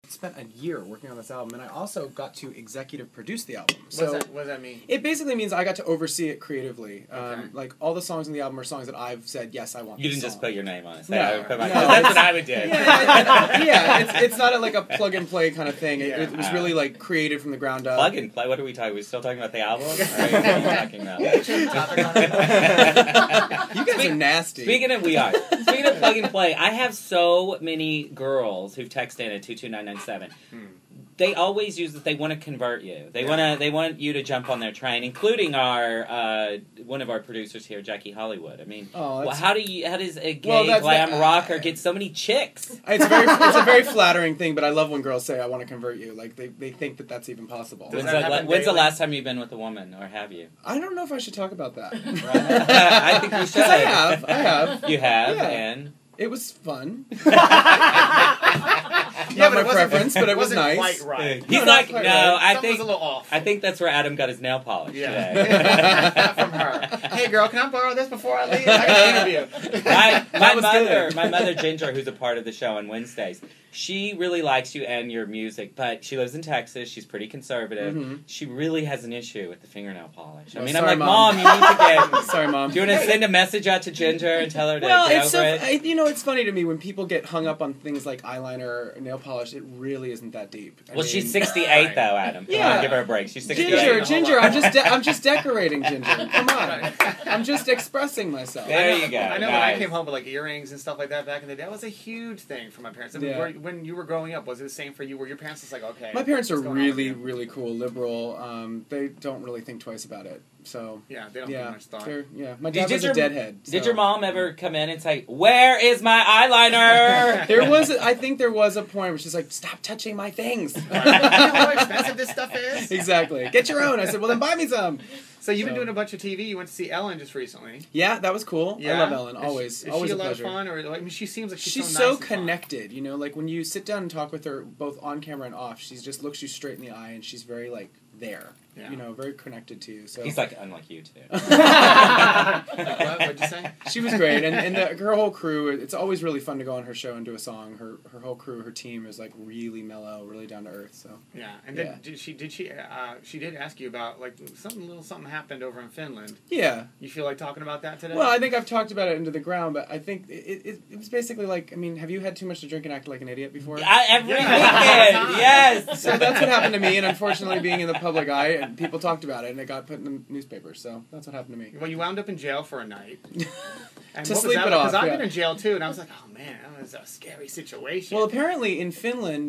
spent a year working on this album, and I also got to executive produce the album. So what does that mean? It basically means I got to oversee it creatively. Okay. Like, all the songs in the album are songs that I've said, yes, I want You this didn't just song. put your name on it. No, That's no, what I would do. Yeah, it's not like a plug-and-play kind of thing. It was really, like, created from the ground up. Plug and play? What are we talking? Are we still talking about the album? Or what are we talking about? You guys are nasty. Speaking of plug and play, I have so many girls who've texted in at 22997. They always use that they want to convert you. They want you to jump on their train, including our one of our producers here, Jackie Hollywood. I mean, how does a gay glam rocker get so many chicks? It's a very flattering thing, but I love when girls say, "I want to convert you." Like they think that that's even possible. When's the last time you've been with a woman, or have you? I don't know if I should talk about that. I think you should. I have. You have, yeah. and it was fun. Yeah, Not my preference, but it was nice. Quite right. He's No, like, not quite no, right. I think was a little off. I think that's where Adam got his nail polish today. From her. Hey, girl, can I borrow this before I leave? I got an interview. My mother Ginger, who's a part of the show on Wednesdays, she really likes you and your music, but she lives in Texas. She's pretty conservative. Mm-hmm. She really has an issue with the fingernail polish. I mean, sorry, I'm like, Mom, you need to get. Sorry, Mom. Do you want to send a message out to Ginger and tell her to Well, get it's over it? it's funny to me when people get hung up on things like eyeliner or nail polish. It really isn't that deep. I mean, She's 68 though, Adam. Come on, give her a break. She's 68. Ginger. I'm just decorating, Ginger. Come on. I'm just expressing myself. There you go. I know nice. when I came home with like earrings and stuff like that back in the day, that was a huge thing for my parents. I mean, Yeah. when you were growing up, was it the same for you? Were your parents just like, okay? My parents are what's going on with really, you? really cool, liberal. They don't really think twice about it. So Yeah, they don't give much thought. My dad was a deadhead. Did so. your mom ever come in and say, "Where is my eyeliner?" I think there was a point where she's like, "Stop touching my things." You know how expensive this stuff is? Exactly. Get your own. I said, "Well, then buy me some." So you've been doing a bunch of TV. You went to see Ellen just recently. Yeah, that was cool. Yeah? I love Ellen. Always. Is Always she a a lot pleasure. of fun? Or like, I mean, she seems like she's so so nice and fun. connected, you know, like when you sit down and talk with her both on camera and off, she just looks you straight in the eye and she's very like there. Yeah. You know, very connected to you. So He's like, unlike you too. What'd you say? she was great, and her whole crew. It's always really fun to go on her show and do a song. Her whole crew, her team is like really mellow, really down to earth. So Yeah, and she did ask you about like something happened over in Finland. yeah. You feel like talking about that today? Well, I think I've talked about it into the ground, but I think it was basically like, I mean, have you had too much to drink and act like an idiot before? Every weekend, yes. So that's what happened to me, and unfortunately, being in the public eye, and people talked about it, and it got put in the newspaper. So that's what happened to me. Well, you wound up in jail for a night. And To what was sleep that it like? off, Because I've yeah. been in jail too, and I was like, oh man, that was a scary situation. Well, apparently in Finland.